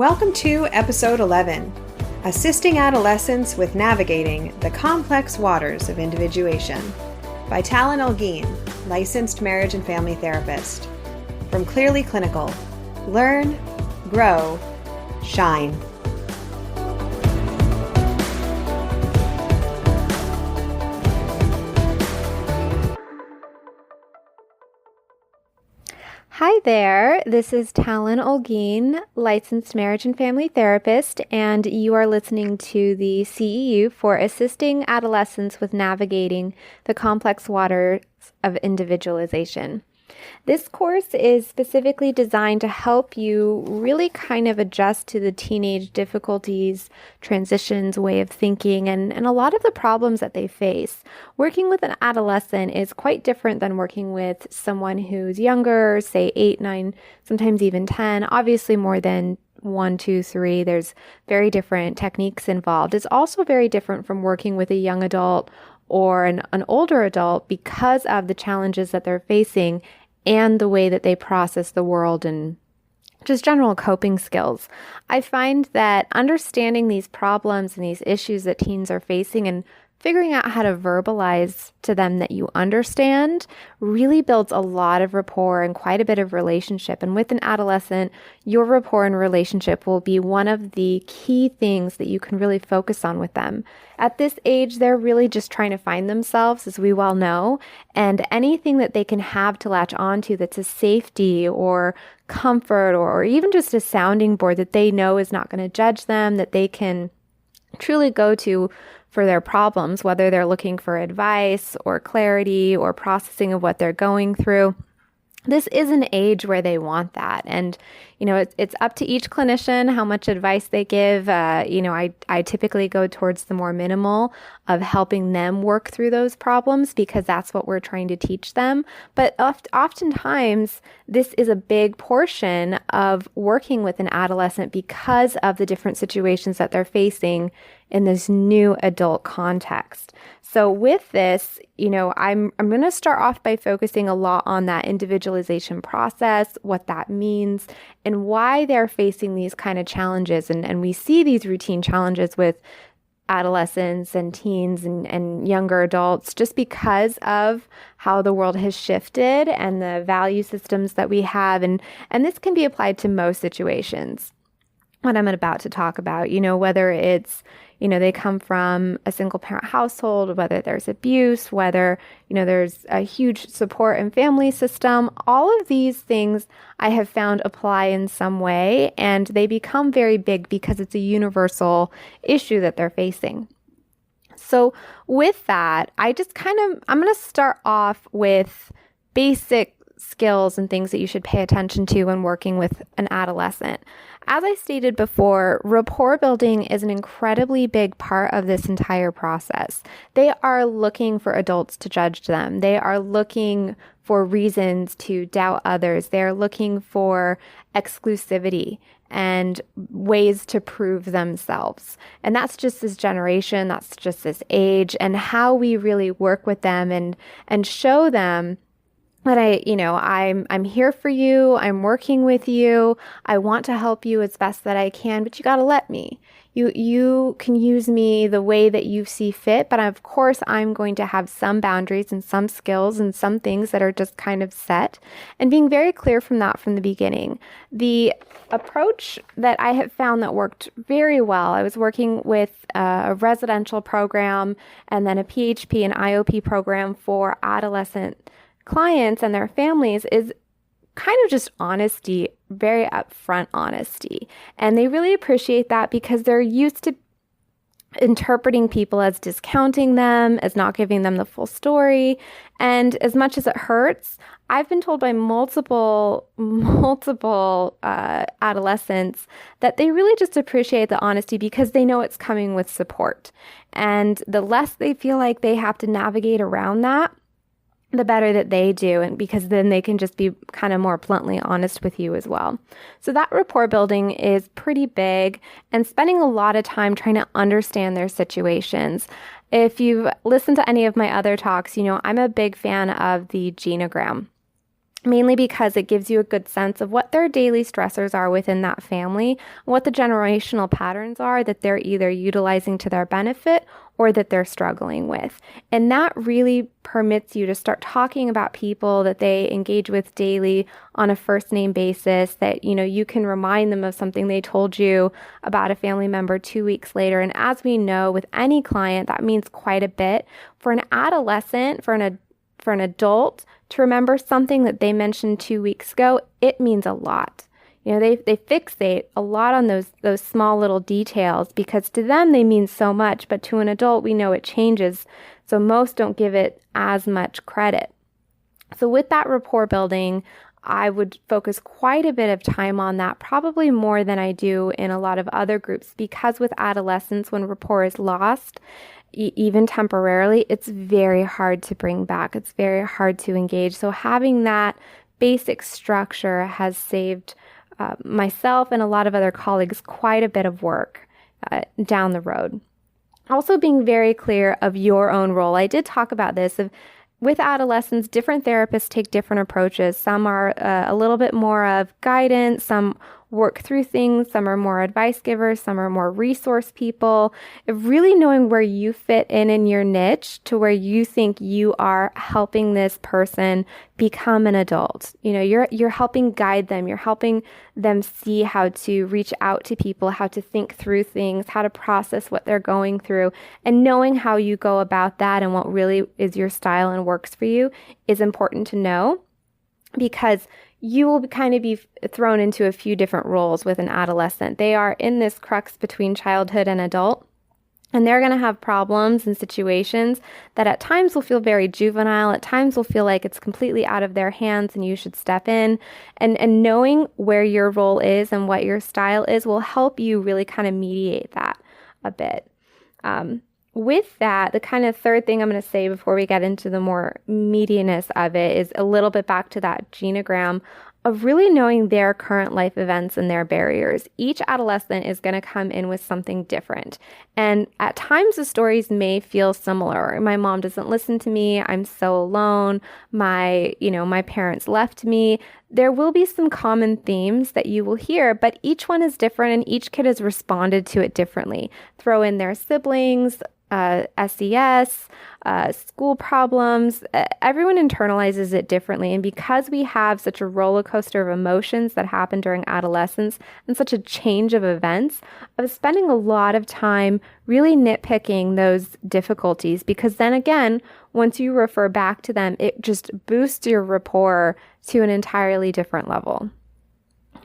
Welcome to Episode 11, Assisting Adolescents with Navigating the Complex Waters of Individuation, by Talyn Olguin, licensed marriage and family therapist. From Clearly Clinical, learn, grow, shine. Hi there, this is Talyn Olguin, licensed marriage and family therapist, and you are listening to the CEU for Assisting Adolescents with Navigating the Complex Waters of Individualization. This course is specifically designed to help you really kind of adjust to the teenage difficulties, transitions, way of thinking, and a lot of the problems that they face. Working with an adolescent is quite different than working with someone who's younger, say 8, 9, sometimes even 10, obviously more than 1, 2, 3. There's very different techniques involved. It's also very different from working with a young adult or an older adult because of the challenges that they're facing and the way that they process the world and just general coping skills. I find that understanding these problems and these issues that teens are facing and figuring out how to verbalize to them that you understand really builds a lot of rapport and quite a bit of relationship. And with an adolescent, your rapport and relationship will be one of the key things that you can really focus on with them. At this age, they're really just trying to find themselves, as we well know, and anything that they can have to latch onto that's a safety or comfort or even just a sounding board that they know is not going to judge them, that they can truly go to for their problems, whether they're looking for advice or clarity or processing of what they're going through. This is an age where they want that. And, it's up to each clinician how much advice they give. I typically go towards the more minimal of helping them work through those problems because that's what we're trying to teach them. But oftentimes, this is a big portion of working with an adolescent because of the different situations that they're facing in this new adult context. So with this, I'm going to start off by focusing a lot on that individualization process, what that means, and why they're facing these kind of challenges. And we see these routine challenges with adolescents and teens and younger adults just because of how the world has shifted and the value systems that we have. And this can be applied to most situations. What I'm about to talk about, whether it's they come from a single parent household, whether there's abuse, whether, there's a huge support and family system. All of these things I have found apply in some way, and they become very big because it's a universal issue that they're facing. So with that, I'm going to start off with basic skills and things that you should pay attention to when working with an adolescent. As I stated before, rapport building is an incredibly big part of this entire process. They are looking for adults to judge them. They are looking for reasons to doubt others. They're looking for exclusivity and ways to prove themselves. And that's just this generation, that's just this age, and how we really work with them and show them that I'm here for you. I'm working with you. I want to help you as best that I can, but you got to let me. You can use me the way that you see fit, but of course I'm going to have some boundaries and some skills and some things that are just kind of set, and being very clear from that from the beginning. The approach that I have found that worked very well, I was working with a residential program and then a PHP and IOP program for adolescent clients and their families, is kind of just honesty, very upfront honesty. And they really appreciate that because they're used to interpreting people as discounting them, as not giving them the full story. And as much as it hurts, I've been told by multiple adolescents that they really just appreciate the honesty because they know it's coming with support. And the less they feel like they have to navigate around that, the better that they do, and because then they can just be kind of more bluntly honest with you as well. So that rapport building is pretty big, and spending a lot of time trying to understand their situations. If you've listened to any of my other talks, I'm a big fan of the genogram. mainly because it gives you a good sense of what their daily stressors are within that family, what the generational patterns are that they're either utilizing to their benefit or that they're struggling with. And that really permits you to start talking about people that they engage with daily on a first name basis, that, you can remind them of something they told you about a family member 2 weeks later. And as we know, with any client, that means quite a bit. For an adolescent, for an adult to remember something that they mentioned 2 weeks ago, it means a lot. They fixate a lot on those small little details because to them they mean so much, but to an adult we know it changes, so most don't give it as much credit. So with that rapport building, I would focus quite a bit of time on that, probably more than I do in a lot of other groups, because with adolescents, when rapport is lost, even temporarily, it's very hard to bring back. It's very hard to engage. So having that basic structure has saved myself and a lot of other colleagues quite a bit of work down the road. Also being very clear of your own role. I did talk about this. With adolescents, different therapists take different approaches. Some are a little bit more of guidance, some work through things, some are more advice givers, some are more resource people. Really knowing where you fit in your niche to where you think you are helping this person become an adult. You're helping guide them. You're helping them see how to reach out to people, how to think through things, how to process what they're going through, and knowing how you go about that and what really is your style and works for you is important to know, because you will kind of be thrown into a few different roles with an adolescent. They are in this crux between childhood and adult, and they're going to have problems and situations that at times will feel very juvenile, at times will feel like it's completely out of their hands and you should step in. And knowing where your role is and what your style is will help you really kind of mediate that a bit. With that, the kind of third thing I'm going to say before we get into the more meatiness of it is a little bit back to that genogram of really knowing their current life events and their barriers. Each adolescent is going to come in with something different. And at times the stories may feel similar. My mom doesn't listen to me. I'm so alone. My parents left me. There will be some common themes that you will hear, but each one is different and each kid has responded to it differently. Throw in their siblings, SES, school problems, everyone internalizes it differently. And because we have such a roller coaster of emotions that happen during adolescence and such a change of events, I was spending a lot of time really nitpicking those difficulties, because then again, once you refer back to them, it just boosts your rapport to an entirely different level.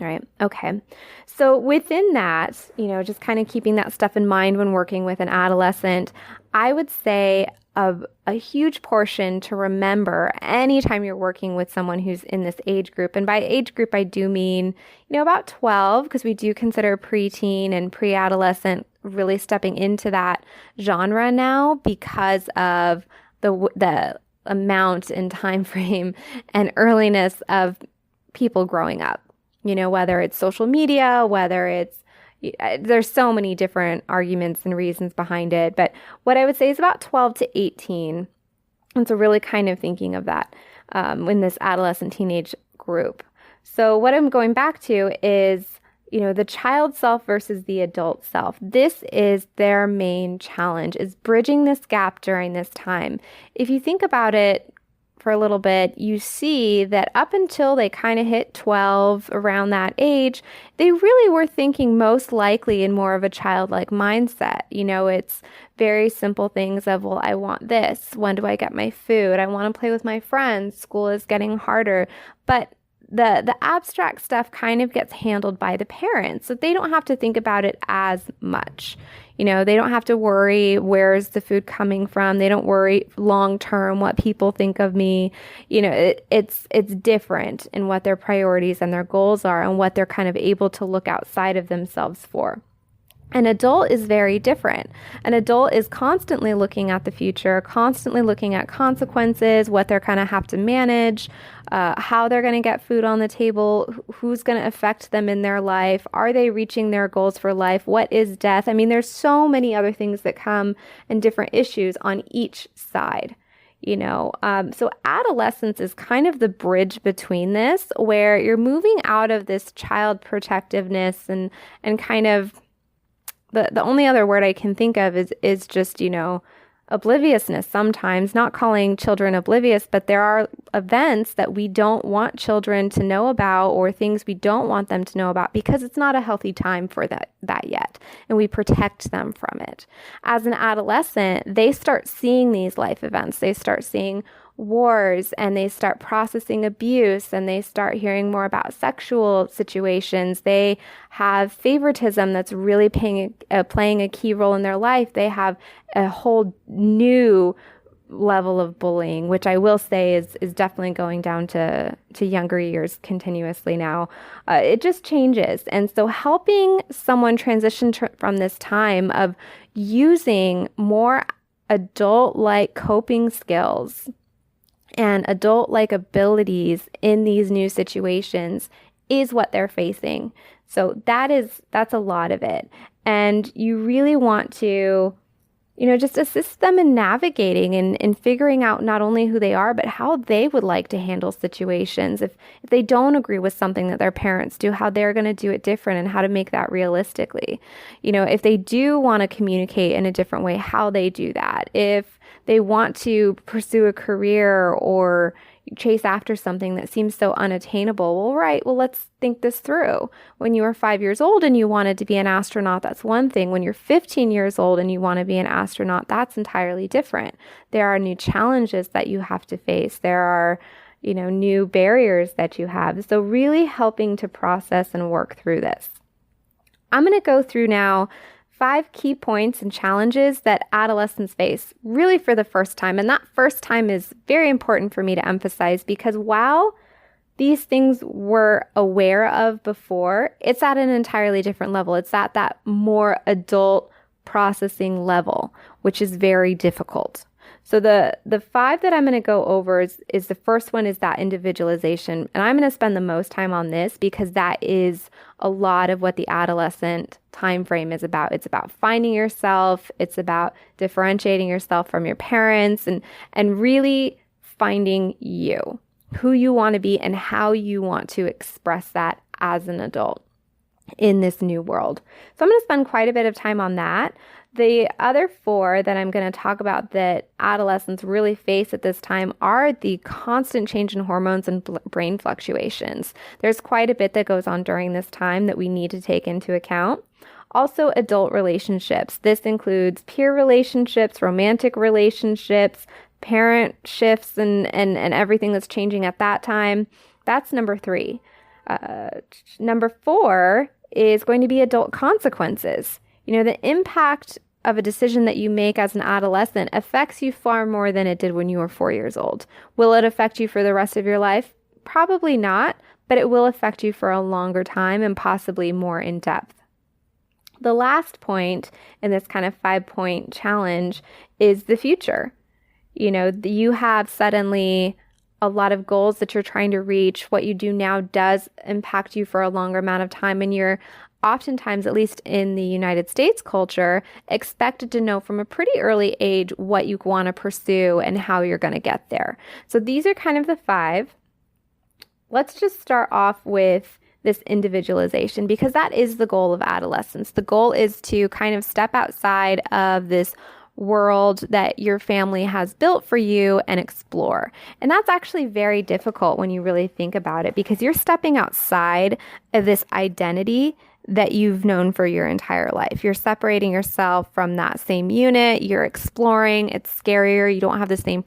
All right. Okay. So within that, just kind of keeping that stuff in mind when working with an adolescent, I would say a huge portion to remember anytime you're working with someone who's in this age group. And by age group, I do mean, about 12, because we do consider preteen and pre-adolescent really stepping into that genre now because of the amount and time frame and earliness of people growing up. Whether it's social media, there's so many different arguments and reasons behind it. But what I would say is about 12 to 18. And so really kind of thinking of that in this adolescent teenage group. So what I'm going back to is, the child self versus the adult self. This is their main challenge, is bridging this gap during this time. If you think about it, for a little bit, you see that up until they kind of hit 12, around that age, they really were thinking most likely in more of a childlike mindset. It's very simple things of, well, I want this. When do I get my food? I want to play with my friends. School is getting harder. But the abstract stuff kind of gets handled by the parents, so they don't have to think about it as much. They don't have to worry, where's the food coming from? They don't worry long term what people think of me. It's different in what their priorities and their goals are and what they're kind of able to look outside of themselves for. An adult is very different. An adult is constantly looking at the future, constantly looking at consequences, what they're going to have to manage, how they're going to get food on the table, who's going to affect them in their life, are they reaching their goals for life, what is death? I mean, there's so many other things that come and different issues on each side. So adolescence is kind of the bridge between this, where you're moving out of this child protectiveness and kind of the only other word I can think of is just, obliviousness sometimes, not calling children oblivious, but there are events that we don't want children to know about or things we don't want them to know about because it's not a healthy time for that yet, and we protect them from it. As an adolescent, they start seeing these life events. They start seeing wars, and they start processing abuse, and they start hearing more about sexual situations. They have favoritism that's really playing a key role in their life. They have a whole new level of bullying, which I will say is definitely going down to younger years continuously now. It just changes. And so helping someone transition from this time of using more adult-like coping skills and adult-like abilities in these new situations is what they're facing. So that's a lot of it. And you really want to, just assist them in navigating and figuring out not only who they are, but how they would like to handle situations. If they don't agree with something that their parents do, how they're going to do it different and how to make that realistically. If they do want to communicate in a different way, how they do that. If they want to pursue a career or chase after something that seems so unattainable. Well, let's think this through. When you were 5 years old and you wanted to be an astronaut, that's one thing. When you're 15 years old and you want to be an astronaut, that's entirely different. There are new challenges that you have to face. There are, new barriers that you have. So really helping to process and work through this. I'm going to go through now 5 key points and challenges that adolescents face really for the first time. And that first time is very important for me to emphasize because while these things we're aware of before, it's at an entirely different level. It's at that more adult processing level, which is very difficult. So the 5 that I'm going to go over is the first one is that individualization. And I'm going to spend the most time on this because that is a lot of what the adolescent time frame is about. It's about finding yourself. It's about differentiating yourself from your parents and really finding you, who you want to be and how you want to express that as an adult in this new world. So I'm going to spend quite a bit of time on that. The other 4 that I'm going to talk about that adolescents really face at this time are the constant change in hormones and brain fluctuations. There's quite a bit that goes on during this time that we need to take into account. Also, adult relationships. This includes peer relationships, romantic relationships, parent shifts, and everything that's changing at that time. That's number 3. Number 4 is going to be adult consequences. The impact of a decision that you make as an adolescent affects you far more than it did when you were 4 years old. Will it affect you for the rest of your life? Probably not, but it will affect you for a longer time and possibly more in depth. The last point in this kind of 5-point challenge is the future. You have suddenly a lot of goals that you're trying to reach. What you do now does impact you for a longer amount of time, and you're oftentimes, at least in the United States culture, expected to know from a pretty early age what you want to pursue and how you're going to get there. So these are kind of the 5. Let's just start off with this individualization because that is the goal of adolescence. The goal is to kind of step outside of this world that your family has built for you and explore. And that's actually very difficult when you really think about it because you're stepping outside of this identity that you've known for your entire life. You're separating yourself from that same unit. You're exploring. It's scarier. You don't have the same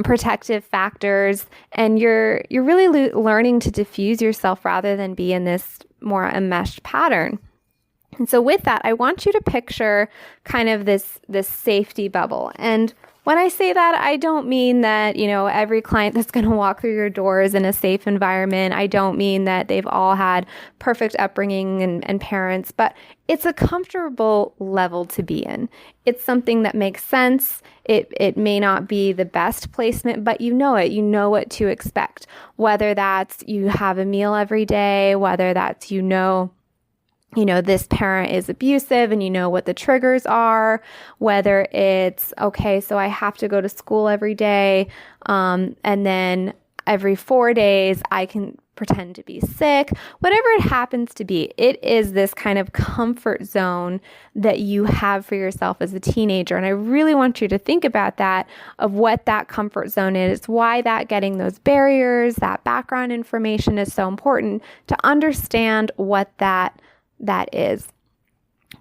protective factors, and you're really learning to diffuse yourself rather than be in this more enmeshed pattern. And so with that, I want you to picture kind of this safety bubble. And when I say that, I don't mean that, every client that's going to walk through your door is in a safe environment. I don't mean that they've all had perfect upbringing and parents, but it's a comfortable level to be in. It's something that makes sense. It may not be the best placement, but you know it. You know what to expect. Whether that's you have a meal every day, whether that's this parent is abusive and you know what the triggers are, whether it's, okay, so I have to go to school every day, and then every 4 days I can pretend to be sick, whatever it happens to be. It is this kind of comfort zone that you have for yourself as a teenager. And I really want you to think about that, of what that comfort zone is, why that getting those barriers, that background information is so important to understand what that is.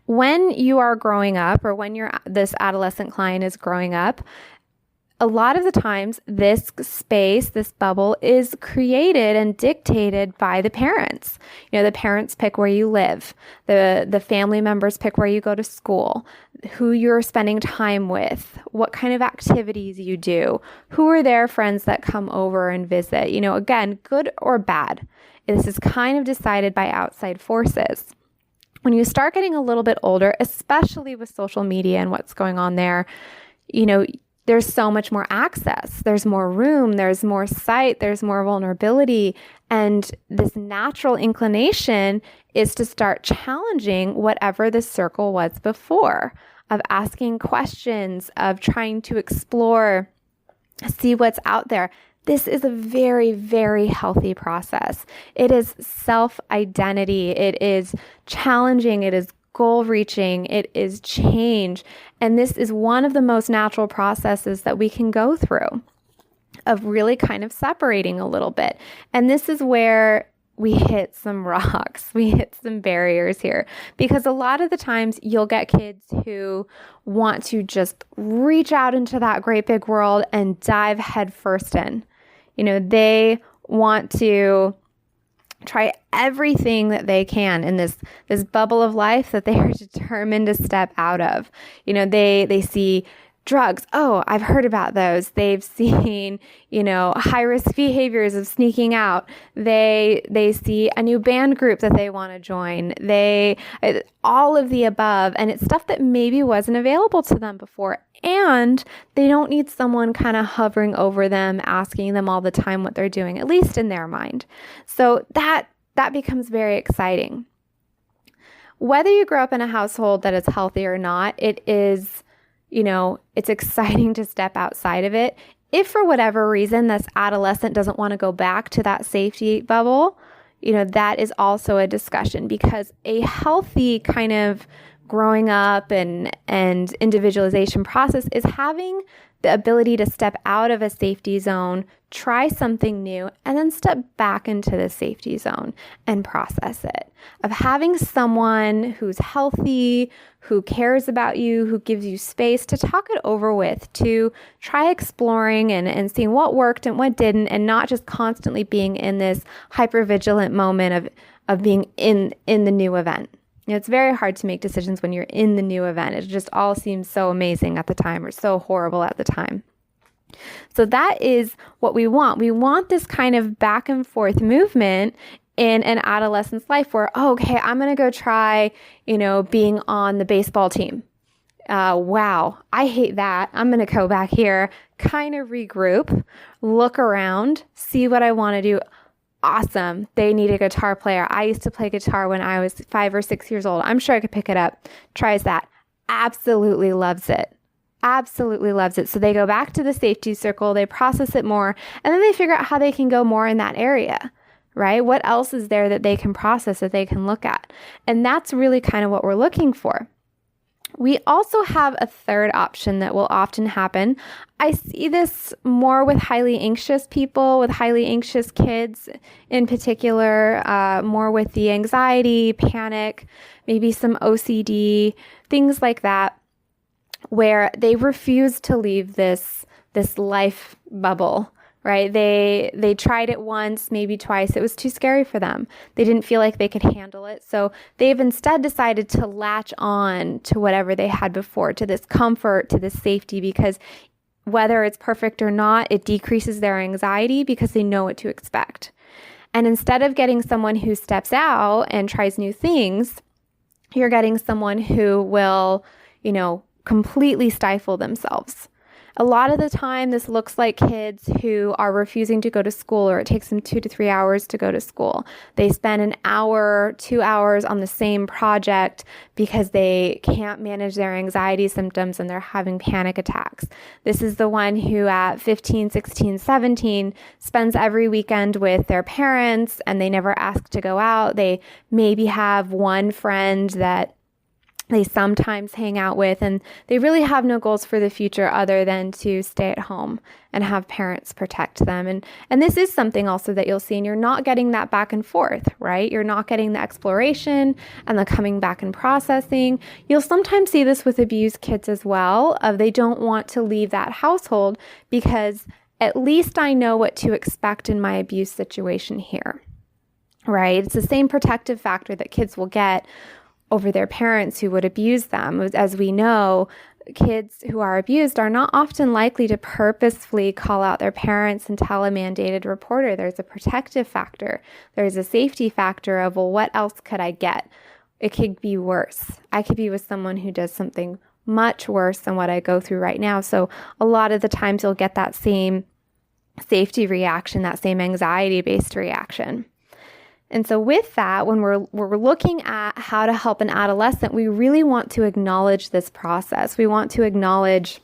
When you are growing up, or when this adolescent client is growing up, a lot of the times this space, this bubble, is created and dictated by the parents. The parents pick where you live. The family members pick where you go to school, who you're spending time with, what kind of activities you do, who are their friends that come over and visit. Again, good or bad. This is kind of decided by outside forces. When you start getting a little bit older, especially with social media and what's going on there, there's so much more access. There's more room, there's more sight, there's more vulnerability. And this natural inclination is to start challenging whatever the circle was before, of asking questions, of trying to explore, see what's out there. This is a very, very healthy process. It is self-identity. It is challenging. It is goal-reaching. It is change. And this is one of the most natural processes that we can go through, of really kind of separating a little bit. And this is where we hit some rocks. We hit some barriers here, because a lot of the times you'll get kids who want to just reach out into that great big world and dive headfirst in. They want to try everything that they can in this bubble of life that they are determined to step out of. They see drugs. Oh, I've heard about those. They've seen, high-risk behaviors of sneaking out. They see a new band group that they want to join. All of the above. And it's stuff that maybe wasn't available to them before. And they don't need someone kind of hovering over them, asking them all the time what they're doing, at least in their mind. So that becomes very exciting. Whether you grow up in a household that is healthy or not, it is, it's exciting to step outside of it. If for whatever reason this adolescent doesn't want to go back to that safety bubble, that is also a discussion, because a healthy kind of growing up and individualization process is having the ability to step out of a safety zone, try something new, and then step back into the safety zone and process it. Of having someone who's healthy, who cares about you, who gives you space to talk it over with, to try exploring and seeing what worked and what didn't, and not just constantly being in this hypervigilant moment of being in the new event. It's very hard to make decisions when you're in the new event. It just all seems so amazing at the time, or so horrible at the time. So that is what we want. We want this kind of back and forth movement in an adolescent's life where, okay, I'm going to go try, being on the baseball team. Wow, I hate that. I'm going to go back here, kind of regroup, look around, see what I want to do. Awesome. They need a guitar player. I used to play guitar when I was 5 or 6 years old. I'm sure I could pick it up. Tries that. Absolutely loves it. Absolutely loves it. So they go back to the safety circle, they process it more, and then they figure out how they can go more in that area, right? What else is there that they can process, that they can look at? And that's really kind of what we're looking for. We also have a third option that will often happen. I see this more with highly anxious people, with highly anxious kids in particular, more with the anxiety, panic, maybe some OCD, things like that, where they refuse to leave this life bubble. Right? They tried it once, maybe twice. It was too scary for them. They didn't feel like they could handle it. So they've instead decided to latch on to whatever they had before, to this comfort, to this safety, because whether it's perfect or not, it decreases their anxiety because they know what to expect. And instead of getting someone who steps out and tries new things, you're getting someone who will, completely stifle themselves. A lot of the time, this looks like kids who are refusing to go to school, or it takes them 2 to 3 hours to go to school. They spend an hour, 2 hours on the same project because they can't manage their anxiety symptoms and they're having panic attacks. This is the one who at 15, 16, 17 spends every weekend with their parents and they never ask to go out. They maybe have one friend that they sometimes hang out with, and they really have no goals for the future other than to stay at home and have parents protect them. And this is something also that you'll see, and you're not getting that back and forth, right? You're not getting the exploration and the coming back and processing. You'll sometimes see this with abused kids as well, of they don't want to leave that household because at least I know what to expect in my abuse situation here, right? It's the same protective factor that kids will get over their parents who would abuse them. As we know, kids who are abused are not often likely to purposefully call out their parents and tell a mandated reporter. There's a protective factor. There's a safety factor of, well, what else could I get? It could be worse. I could be with someone who does something much worse than what I go through right now. So a lot of the times you'll get that same safety reaction, that same anxiety-based reaction. And so with that, when we're looking at how to help an adolescent, we really want to acknowledge this process. We want to acknowledge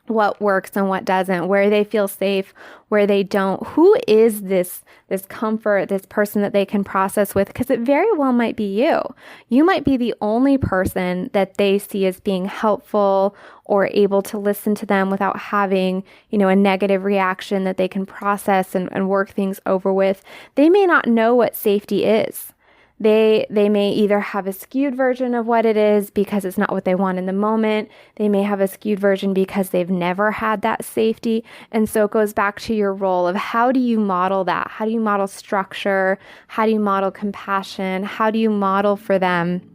what works and what doesn't, where they feel safe, where they don't. Who is this comfort, this person that they can process with? Because it very well might be you. You might be the only person that they see as being helpful or able to listen to them without having, a negative reaction that they can process and work things over with. They may not know what safety is. They may either have a skewed version of what it is because it's not what they want in the moment. They may have a skewed version because they've never had that safety. And so it goes back to your role of how do you model that? How do you model structure? How do you model compassion? How do you model for them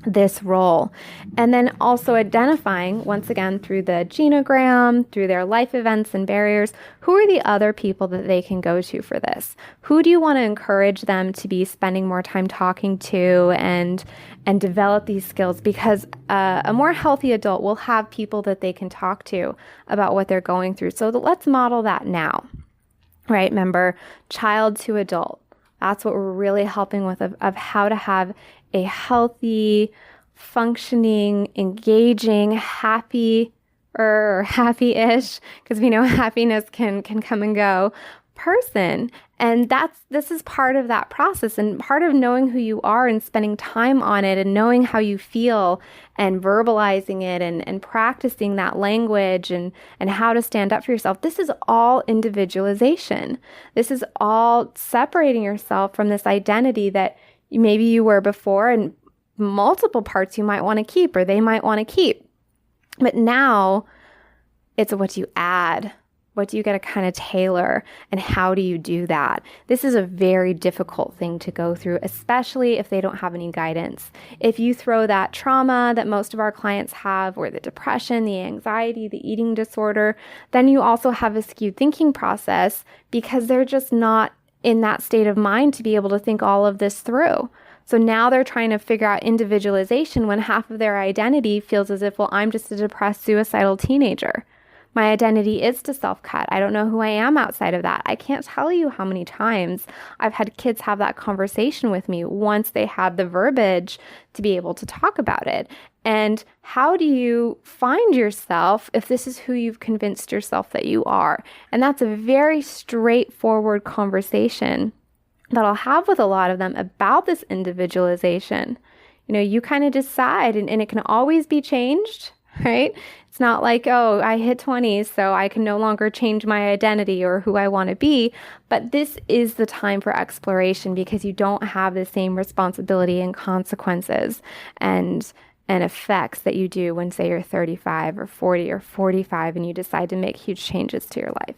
this role? And then also identifying, once again, through the genogram, through their life events and barriers, who are the other people that they can go to for this? Who do you want to encourage them to be spending more time talking to and develop these skills? Because a more healthy adult will have people that they can talk to about what they're going through. So let's model that now, right? Remember, child to adult. That's what we're really helping with of how to have a healthy, functioning, engaging, happy or happy-ish, because we know happiness can come and go, person. And this is part of that process, and part of knowing who you are and spending time on it and knowing how you feel and verbalizing it and practicing that language and how to stand up for yourself. This is all individualization. This is all separating yourself from this identity that maybe you were before, and multiple parts you might want to keep or they might want to keep. But now it's what do you add? What do you get to kind of tailor, and how do you do that? This is a very difficult thing to go through, especially if they don't have any guidance. If you throw that trauma that most of our clients have, or the depression, the anxiety, the eating disorder, then you also have a skewed thinking process because they're just not in that state of mind to be able to think all of this through. So now they're trying to figure out individualization when half of their identity feels as if, well, I'm just a depressed, suicidal teenager. My identity is to self-cut. I don't know who I am outside of that. I can't tell you how many times I've had kids have that conversation with me once they had the verbiage to be able to talk about it. And how do you find yourself if this is who you've convinced yourself that you are? And that's a very straightforward conversation that I'll have with a lot of them about this individualization. You kind of decide, and it can always be changed, right? It's not like, oh, I hit 20, so I can no longer change my identity or who I want to be. But this is the time for exploration because you don't have the same responsibility and consequences and effects that you do when, say, you're 35 or 40 or 45 and you decide to make huge changes to your life.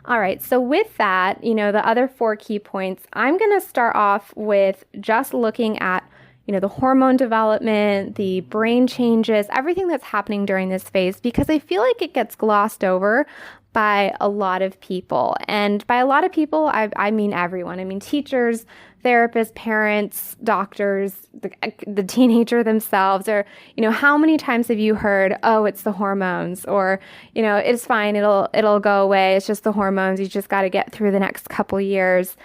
All right, so with that, the other 4 key points, I'm going to start off with just looking at the hormone development, the brain changes, everything that's happening during this phase, because I feel like it gets glossed over by a lot of people. And by a lot of people, I mean everyone. I mean teachers, therapists, parents, doctors, the teenager themselves, or, how many times have you heard, oh, it's the hormones, or, it's fine, it'll go away. It's just the hormones. You just got to get through the next couple years.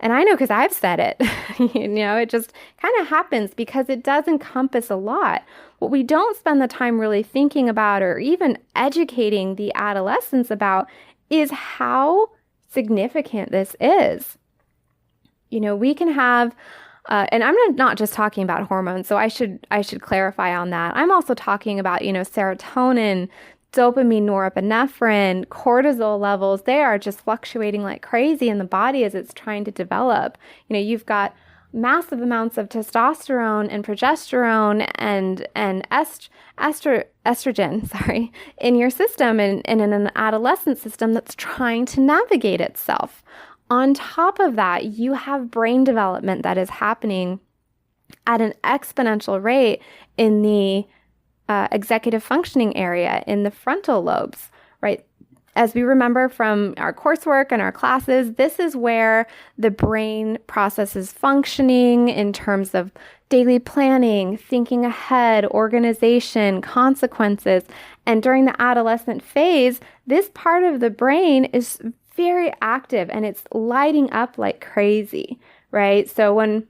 And I know because I've said it, it just kind of happens because it does encompass a lot. What we don't spend the time really thinking about or even educating the adolescents about is how significant this is. We can have, and I'm not just talking about hormones, so I should clarify on that. I'm also talking about, serotonin, dopamine, norepinephrine, cortisol levels. They are just fluctuating like crazy in the body as it's trying to develop. You've got massive amounts of testosterone and progesterone and estrogen, in your system and in an adolescent system that's trying to navigate itself. On top of that, you have brain development that is happening at an exponential rate in the executive functioning area, in the frontal lobes, right? As we remember from our coursework and our classes, this is where the brain processes functioning in terms of daily planning, thinking ahead, organization, consequences. And during the adolescent phase, this part of the brain is very active and it's lighting up like crazy, right? So when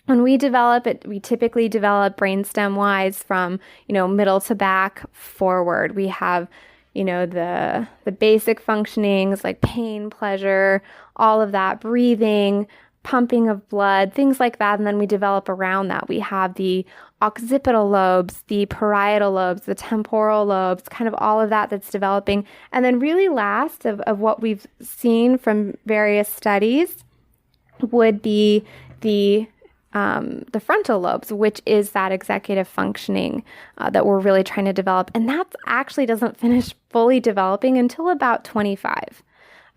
we develop it, we typically develop brainstem-wise from, middle to back forward. We have, the basic functionings like pain, pleasure, all of that, breathing, pumping of blood, things like that. And then we develop around that. We have the occipital lobes, the parietal lobes, the temporal lobes, kind of all of that that's developing. And then really last of what we've seen from various studies would be the frontal lobes, which is that executive functioning that we're really trying to develop. And that actually doesn't finish fully developing until about 25.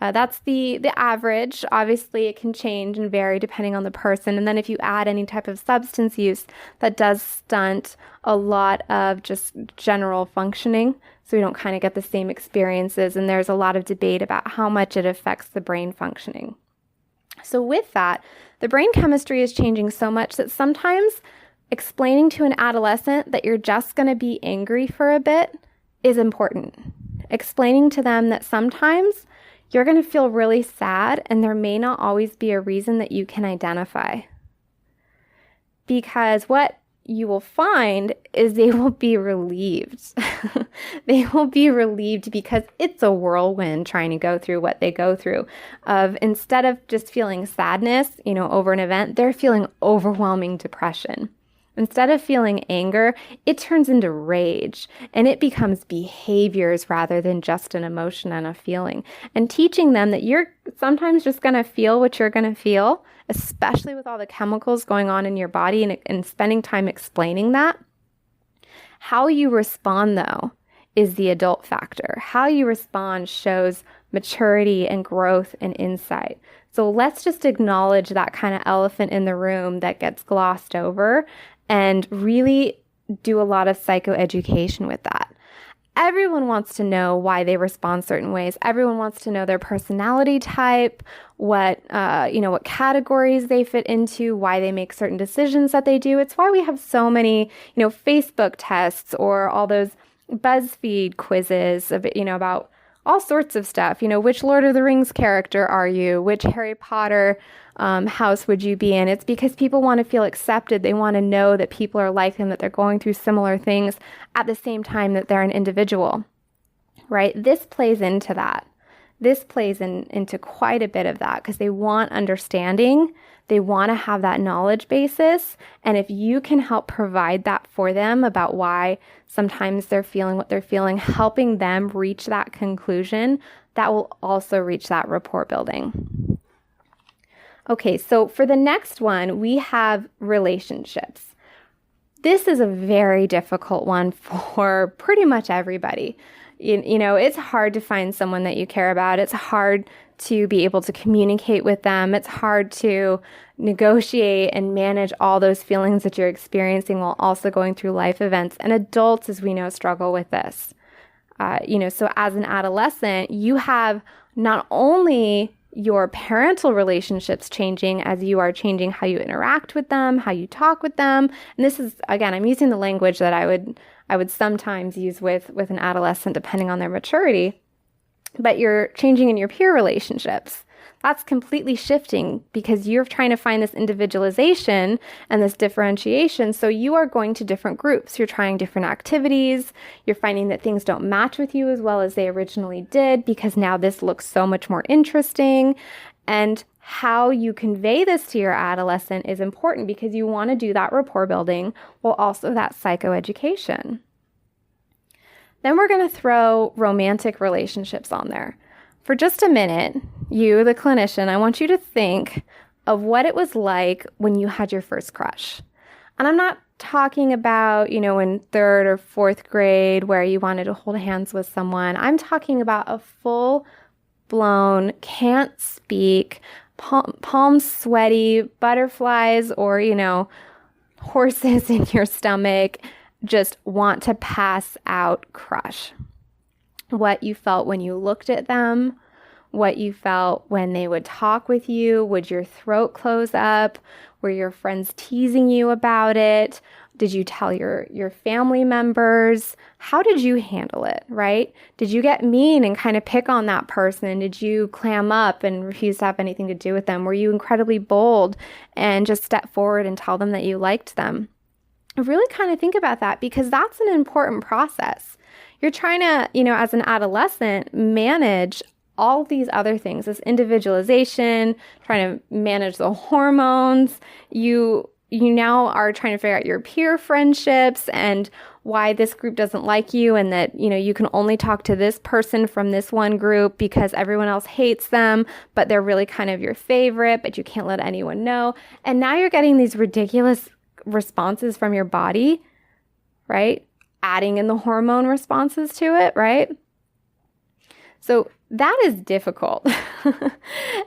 That's the average. Obviously, it can change and vary depending on the person. And then if you add any type of substance use, that does stunt a lot of just general functioning. So we don't kind of get the same experiences. And there's a lot of debate about how much it affects the brain functioning. So with that, the brain chemistry is changing so much that sometimes explaining to an adolescent that you're just going to be angry for a bit is important. Explaining to them that sometimes you're going to feel really sad and there may not always be a reason that you can identify. Because what you will find is they will be relieved. They will be relieved because it's a whirlwind trying to go through what they go through. Instead of just feeling sadness, over an event, they're feeling overwhelming depression. Instead of feeling anger, it turns into rage and it becomes behaviors rather than just an emotion and a feeling. And teaching them that you're sometimes just going to feel what you're going to feel, especially with all the chemicals going on in your body, and spending time explaining that. How you respond, though, is the adult factor. How you respond shows maturity and growth and insight. So let's just acknowledge that kind of elephant in the room that gets glossed over and really do a lot of psychoeducation with that. Everyone wants to know why they respond certain ways. Everyone wants to know their personality type, what categories they fit into, why they make certain decisions that they do. It's why we have so many, Facebook tests or all those BuzzFeed quizzes about all sorts of stuff. Which Lord of the Rings character are you? Which Harry Potter house would you be in? It's because people want to feel accepted. They want to know that people are like them, that they're going through similar things at the same time that they're an individual, right? This plays into that. This plays into quite a bit of that because they want understanding. They want to have that knowledge basis. And if you can help provide that for them about why sometimes they're feeling what they're feeling, helping them reach that conclusion, that will also reach that rapport building. Okay, so for the next one, we have relationships. This is a very difficult one for pretty much everybody. It's hard to find someone that you care about. It's hard to be able to communicate with them. It's hard to negotiate and manage all those feelings that you're experiencing while also going through life events. And adults, as we know, struggle with this. So as an adolescent, you have not only your parental relationships changing as you are changing how you interact with them, how you talk with them. And this is, again, I'm using the language that I would sometimes use with an adolescent depending on their maturity, but you're changing in your peer relationships. That's completely shifting because you're trying to find this individualization and this differentiation. So you are going to different groups. You're trying different activities. You're finding that things don't match with you as well as they originally did because now this looks so much more interesting. And how you convey this to your adolescent is important because you want to do that rapport building while also that psychoeducation. Then we're going to throw romantic relationships on there. For just a minute, you, the clinician, I want you to think of what it was like when you had your first crush. And I'm not talking about, in third or fourth grade where you wanted to hold hands with someone. I'm talking about a full-blown, can't speak, palms sweaty, butterflies or, horses in your stomach, just want to pass out crush. What you felt when you looked at them, what you felt when they would talk with you. Would your throat close up? Were your friends teasing you about it? Did you tell your family members? How did you handle it, right? Did you get mean and kind of pick on that person? Did you clam up and refuse to have anything to do with them? Were you incredibly bold and just step forward and tell them that you liked them? Really kind of think about that because that's an important process. You're trying to, as an adolescent, manage all these other things, this individualization, trying to manage the hormones. You now are trying to figure out your peer friendships and why this group doesn't like you and that, you can only talk to this person from this one group because everyone else hates them, but they're really kind of your favorite, but you can't let anyone know. And now you're getting these ridiculous responses from your body, right? Adding in the hormone responses to it, right? So that is difficult.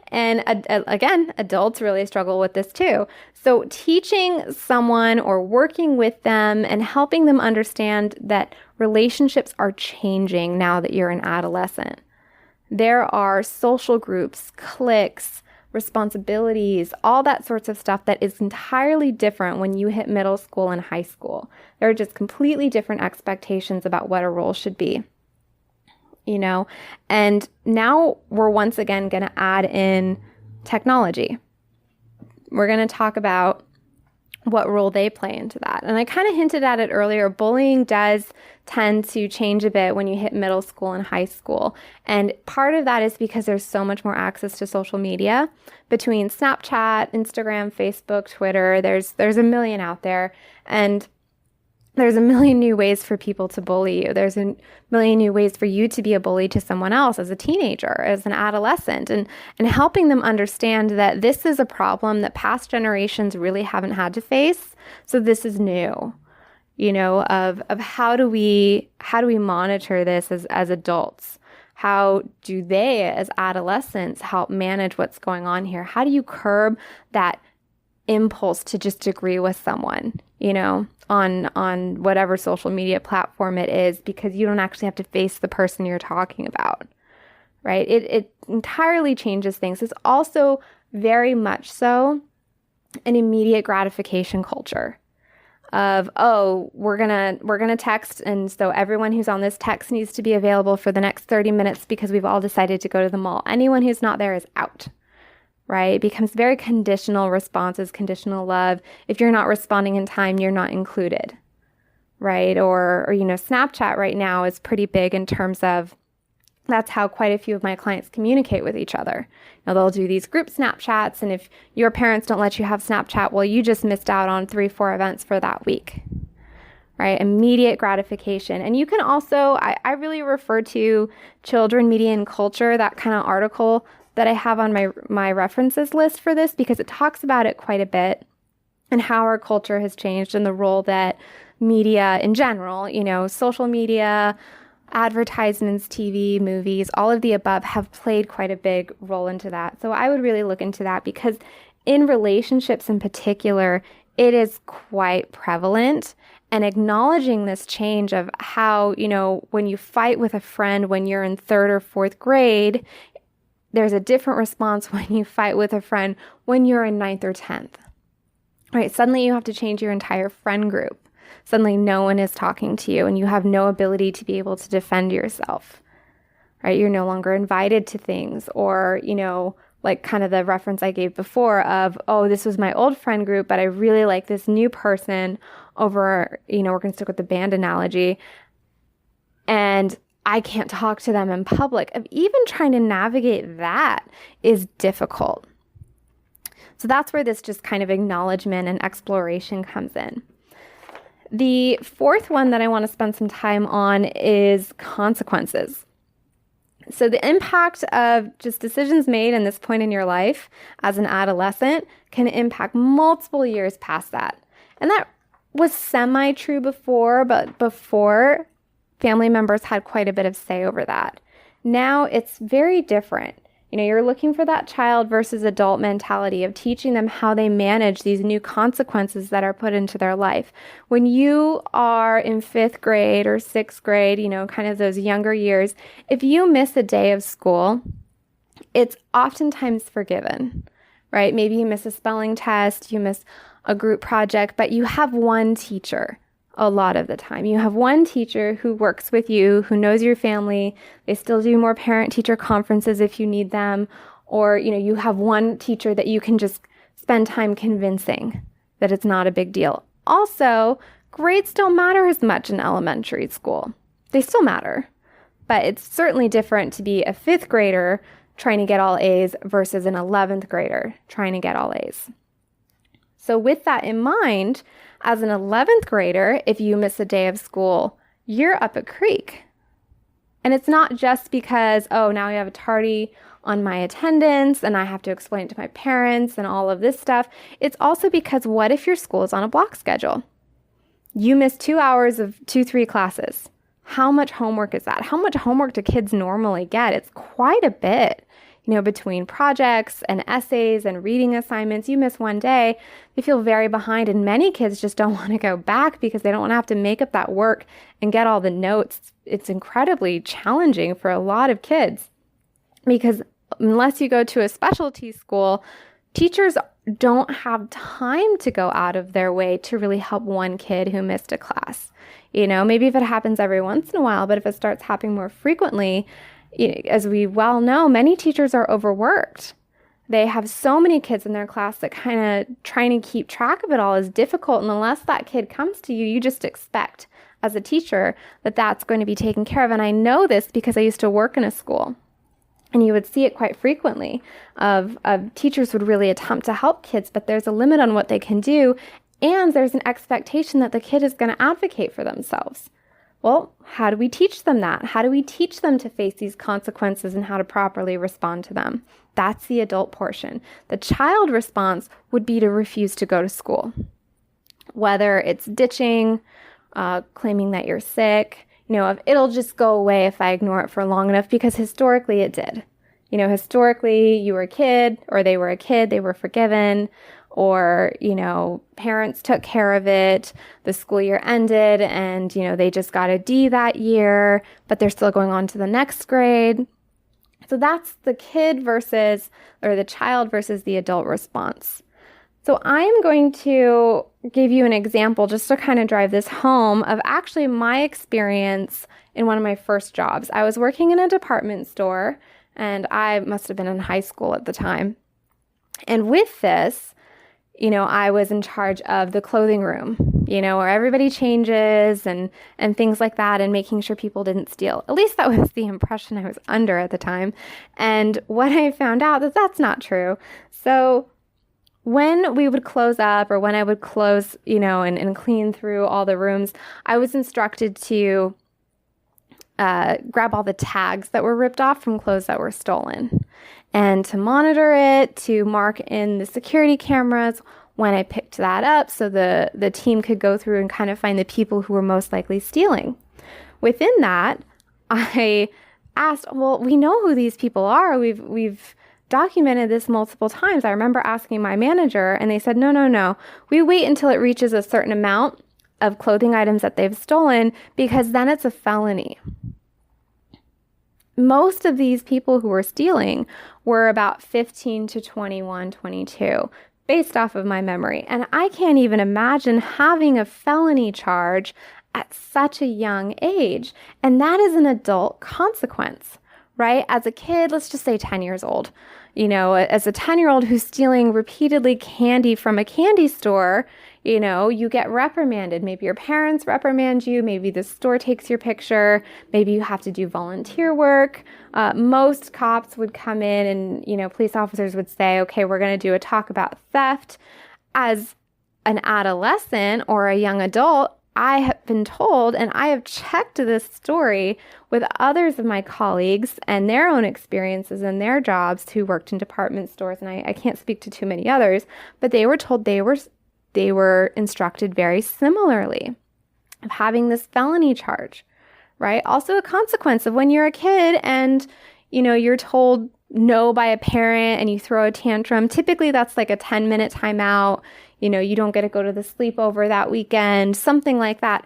And again, adults really struggle with this too. So teaching someone or working with them and helping them understand that relationships are changing now that you're an adolescent. There are social groups, cliques, responsibilities, all that sorts of stuff that is entirely different when you hit middle school and high school. There are just completely different expectations about what a role should be, and now we're once again going to add in technology. We're going to talk about what role they play into that. And I kind of hinted at it earlier. Bullying does tend to change a bit when you hit middle school and high school. And part of that is because there's so much more access to social media between Snapchat, Instagram, Facebook, Twitter. There's a million out there. And there's a million new ways for people to bully you. There's a million new ways for you to be a bully to someone else as a teenager, as an adolescent, and helping them understand that this is a problem that past generations really haven't had to face. So this is new, of how do we monitor this as adults? How do they, as adolescents, help manage what's going on here? How do you curb that impulse to just agree with someone, on whatever social media platform it is, because you don't actually have to face the person you're talking about, right? It entirely changes things. It's also very much so an immediate gratification culture of, we're gonna text, and so everyone who's on this text needs to be available for the next 30 minutes because we've all decided to go to the mall. Anyone who's not there is out. Right? It becomes very conditional responses, conditional love. If you're not responding in time, you're not included, right? Or Snapchat right now is pretty big in terms of that's how quite a few of my clients communicate with each other. They'll do these group Snapchats, and if your parents don't let you have Snapchat, well, you just missed out on 3-4 events for that week, right? Immediate gratification. And you can also, I really refer to Children, Media, and Culture, that kind of article that I have on my references list for this, because it talks about it quite a bit and how our culture has changed and the role that media in general, social media, advertisements, TV, movies, all of the above have played quite a big role into that. So I would really look into that, because in relationships in particular, it is quite prevalent. And acknowledging this change of how, when you fight with a friend when you're in 3rd or 4th grade, there's a different response when you fight with a friend when you're in 9th or 10th. Right? Suddenly you have to change your entire friend group. Suddenly no one is talking to you and you have no ability to be able to defend yourself. Right? You're no longer invited to things, or, like kind of the reference I gave before of, oh, this was my old friend group, but I really like this new person over, we're going to stick with the band analogy, and I can't talk to them in public. Of even trying to navigate that is difficult. So that's where this just kind of acknowledgement and exploration comes in. The 4th one that I want to spend some time on is consequences. So the impact of just decisions made in this point in your life as an adolescent can impact multiple years past that. And that was semi-true before, but before, family members had quite a bit of say over that. Now it's very different. You're looking for that child versus adult mentality of teaching them how they manage these new consequences that are put into their life. When you are in 5th grade or 6th grade, kind of those younger years, if you miss a day of school, it's oftentimes forgiven, right? Maybe you miss a spelling test, you miss a group project, but you have one teacher. A lot of the time, you have one teacher who works with you, who knows your family. They still do more parent-teacher conferences if you need them. Or, you have one teacher that you can just spend time convincing that it's not a big deal. Also, grades don't matter as much in elementary school. They still matter. But it's certainly different to be a 5th grader trying to get all A's versus an 11th grader trying to get all A's. So with that in mind, as an 11th grader, if you miss a day of school, you're up a creek. And it's not just because, oh, now we have a tardy on my attendance and I have to explain it to my parents and all of this stuff. It's also because, what if your school is on a block schedule? You miss 2 hours of 2-3 classes. How much homework is that? How much homework do kids normally get? It's quite a bit. Between projects and essays and reading assignments, you miss one day, they feel very behind, and many kids just don't want to go back because they don't want to have to make up that work and get all the notes. It's incredibly challenging for a lot of kids, because unless you go to a specialty school, teachers don't have time to go out of their way to really help one kid who missed a class. Maybe if it happens every once in a while, but if it starts happening more frequently, as we well know, many teachers are overworked. They have so many kids in their class that kind of trying to keep track of it all is difficult. And unless that kid comes to you, you just expect as a teacher that that's going to be taken care of. And I know this because I used to work in a school. And you would see it quite frequently of teachers would really attempt to help kids, but there's a limit on what they can do. And there's an expectation that the kid is going to advocate for themselves. Well, how do we teach them that? How do we teach them to face these consequences and how to properly respond to them? That's the adult portion. The child response would be to refuse to go to school. Whether it's ditching, claiming that you're sick, if it'll just go away if I ignore it for long enough, because historically it did. Historically you were a kid, or they were a kid, they were forgiven, or, parents took care of it, the school year ended, and, they just got a D that year, but they're still going on to the next grade. So that's the kid versus, or the child versus the adult response. So I'm going to give you an example just to kind of drive this home of actually my experience in one of my first jobs. I was working in a department store, and I must have been in high school at the time. And with this, I was in charge of the clothing room, where everybody changes and things like that, and making sure people didn't steal. At least that was the impression I was under at the time. And what I found out that that's not true. So when we would close up, or when I would close, and clean through all the rooms, I was instructed to grab all the tags that were ripped off from clothes that were stolen, and to monitor it, to mark in the security cameras when I picked that up, so the team could go through and kind of find the people who were most likely stealing. Within that, I asked, well, we know who these people are. We've documented this multiple times. I remember asking my manager, and they said, no. We wait until it reaches a certain amount of clothing items that they've stolen, because then it's a felony. Most of these people who were stealing were about 15 to 21, 22, based off of my memory. And I can't even imagine having a felony charge at such a young age. And that is an adult consequence, right? As a kid, let's just say 10 years old, as a 10-year-old who's stealing repeatedly candy from a candy store, you get reprimanded. Maybe your parents reprimand you. Maybe the store takes your picture. Maybe you have to do volunteer work. Most cops would come in and, police officers would say, okay, we're going to do a talk about theft. As an adolescent or a young adult, I have been told, and I have checked this story with others of my colleagues and their own experiences in their jobs who worked in department stores, and I can't speak to too many others, but they were told they were instructed very similarly of having this felony charge, right? Also a consequence of when you're a kid and, you're told no by a parent and you throw a tantrum. Typically that's like a 10-minute timeout. You don't get to go to the sleepover that weekend, something like that.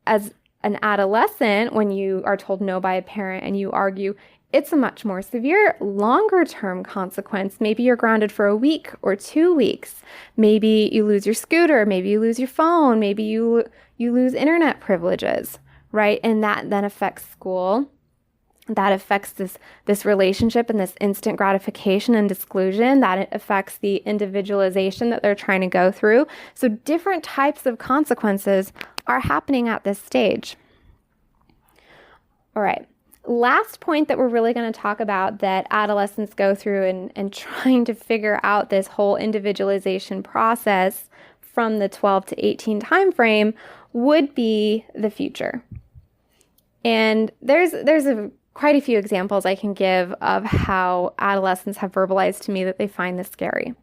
As an adolescent, when you are told no by a parent and you argue, it's a much more severe, longer term consequence. Maybe you're grounded for a week or 2 weeks. Maybe you lose your scooter. Maybe you lose your phone. Maybe you lose internet privileges, right? And that then affects school. That affects this relationship and this instant gratification and disclusion. That it affects the individualization that they're trying to go through. So different types of consequences are happening at this stage. All right. Last point that we're really going to talk about that adolescents go through and trying to figure out this whole individualization process from the 12 to 18 timeframe would be the future. And there's quite a few examples I can give of how adolescents have verbalized to me that they find this scary.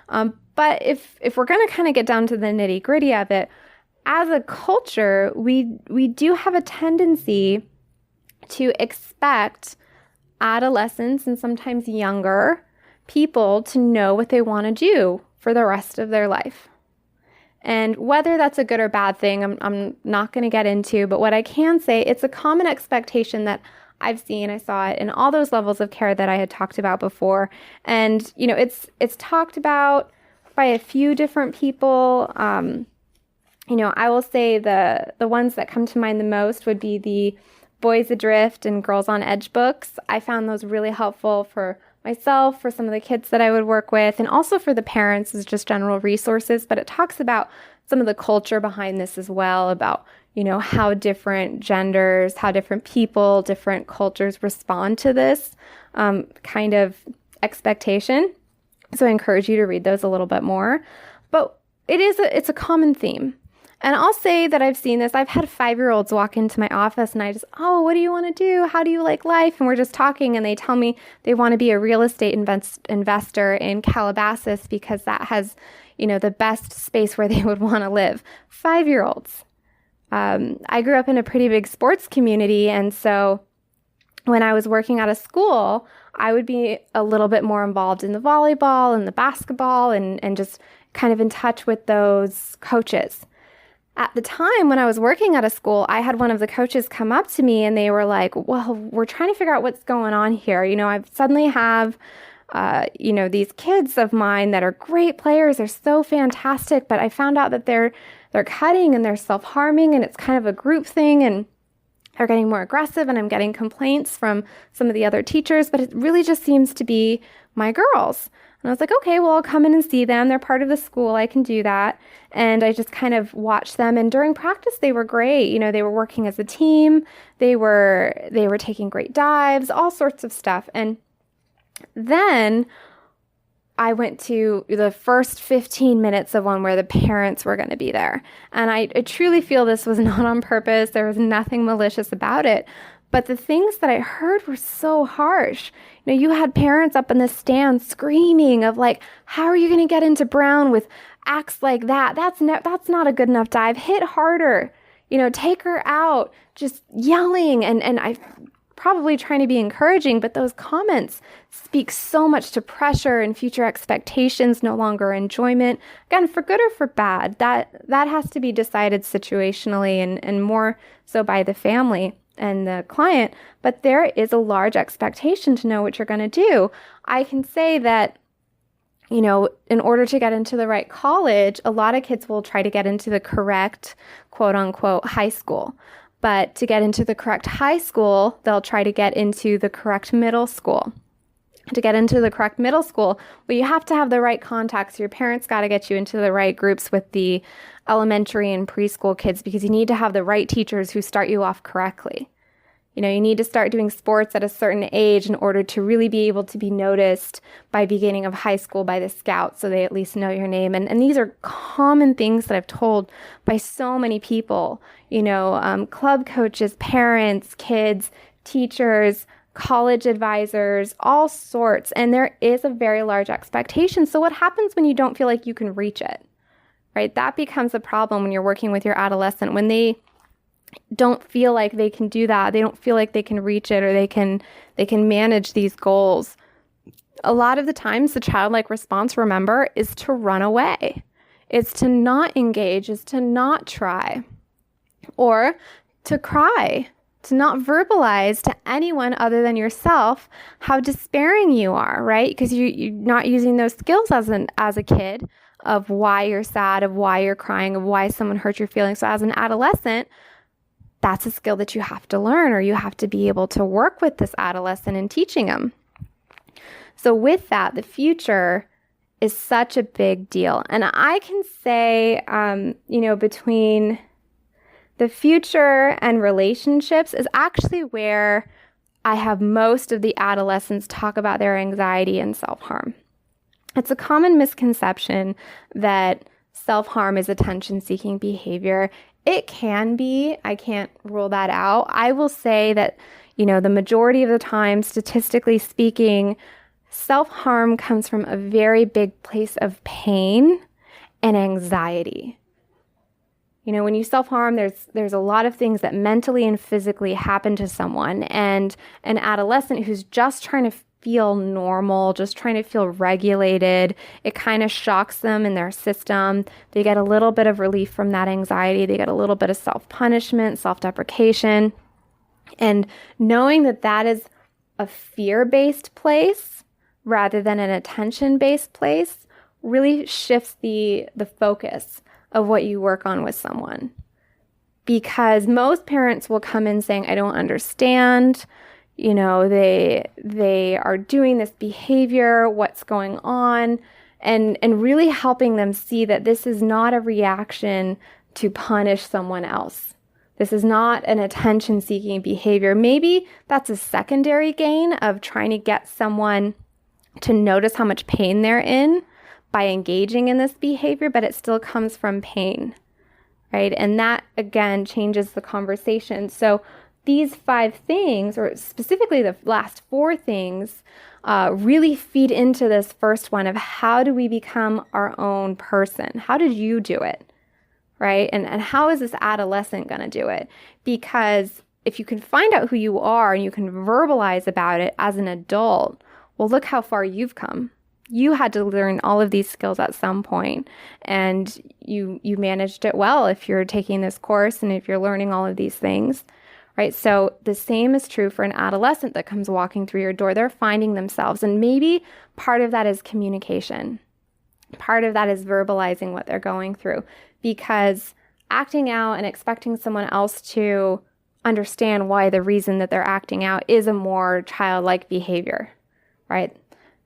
But if we're going to kind of get down to the nitty gritty of it, as a culture, we do have a tendency to expect adolescents and sometimes younger people to know what they want to do for the rest of their life. And whether that's a good or bad thing, I'm not going to get into, but what I can say, it's a common expectation that I saw it in all those levels of care that I had talked about before. And, it's talked about by a few different people. I will say the ones that come to mind the most would be the Boys Adrift and Girls on Edge books. I found those really helpful for myself, for some of the kids that I would work with, and also for the parents as just general resources. But it talks about some of the culture behind this as well, about, how different genders, how different people, different cultures respond to this kind of expectation. So I encourage you to read those a little bit more. But it's a common theme. And I'll say that I've seen this. I've had 5-year-olds walk into my office and I just, what do you want to do? How do you like life? And we're just talking and they tell me they want to be a real estate investor in Calabasas because that has, the best space where they would want to live. 5-year-olds. I grew up in a pretty big sports community. And so when I was working at a school, I would be a little bit more involved in the volleyball and the basketball and just kind of in touch with those coaches. At the time when I was working at a school, I had one of the coaches come up to me and they were like, well, we're trying to figure out what's going on here. I suddenly have, these kids of mine that are great players. They're so fantastic, but I found out that they're cutting and they're self-harming and it's kind of a group thing and they're getting more aggressive and I'm getting complaints from some of the other teachers, but it really just seems to be my girls. And I was like, okay, well, I'll come in and see them. They're part of the school. I can do that. And I just kind of watched them. And during practice, they were great. They were working as a team. They were taking great dives, all sorts of stuff. And then I went to the first 15 minutes of one where the parents were going to be there. And I truly feel this was not on purpose. There was nothing malicious about it. But the things that I heard were so harsh. You had parents up in the stands screaming of like, how are you going to get into Brown with acts like that? That's not a good enough dive. Hit harder. Take her out. Just yelling. And probably trying to be encouraging, but those comments speak so much to pressure and future expectations, no longer enjoyment. Again, for good or for bad, that has to be decided situationally and more so by the family and the client. But there is a large expectation to know what you're going to do. I can say that, in order to get into the right college, a lot of kids will try to get into the correct, quote unquote, high school. But to get into the correct high school, they'll try to get into the correct middle school. To get into the correct middle school, well, you have to have the right contacts. Your parents got to get you into the right groups with the elementary and preschool kids, because you need to have the right teachers who start you off correctly. You need to start doing sports at a certain age in order to really be able to be noticed by beginning of high school by the scouts, so they at least know your name. And these are common things that I've told by so many people, club coaches, parents, kids, teachers, college advisors, all sorts. And there is a very large expectation. So what happens when you don't feel like you can reach it, right? That becomes a problem when you're working with your adolescent, when they don't feel like they can do that. They don't feel like they can reach it, or they can manage these goals. A lot of the times the childlike response, remember, is to run away. It's to not engage, is to not try, or to cry, to not verbalize to anyone other than yourself how despairing you are, right? Because you're not using those skills as a kid of why you're sad, of why you're crying, of why someone hurt your feelings. So as an adolescent, that's a skill that you have to learn, or you have to be able to work with this adolescent in teaching them. So with that, the future is such a big deal. And I can say, between the future and relationships is actually where I have most of the adolescents talk about their anxiety and self-harm. It's a common misconception that self-harm is attention-seeking behavior. It can be. I can't rule that out. I will say that, the majority of the time, statistically speaking, self-harm comes from a very big place of pain and anxiety. When you self-harm, there's a lot of things that mentally and physically happen to someone. And an adolescent who's just trying to feel normal, just trying to feel regulated, it kind of shocks them in their system. They get a little bit of relief from that anxiety. They get a little bit of self-punishment, self-deprecation. And knowing that that is a fear-based place rather than an attention-based place really shifts the focus of what you work on with someone. Because most parents will come in saying, I don't understand, they are doing this behavior, what's going on, and really helping them see that this is not a reaction to punish someone else. This is not an attention-seeking behavior. Maybe that's a secondary gain of trying to get someone to notice how much pain they're in by engaging in this behavior, but it still comes from pain, right? And that, again, changes the conversation. So these 5 things, or specifically the last 4 things, really feed into this first one of how do we become our own person? How did you do it, right? And how is this adolescent going to do it? Because if you can find out who you are and you can verbalize about it as an adult, well, look how far you've come. You had to learn all of these skills at some point, and you managed it well if you're taking this course and if you're learning all of these things. Right? So the same is true for an adolescent that comes walking through your door. They're finding themselves. And maybe part of that is communication. Part of that is verbalizing what they're going through. Because acting out and expecting someone else to understand why the reason that they're acting out is a more childlike behavior. Right?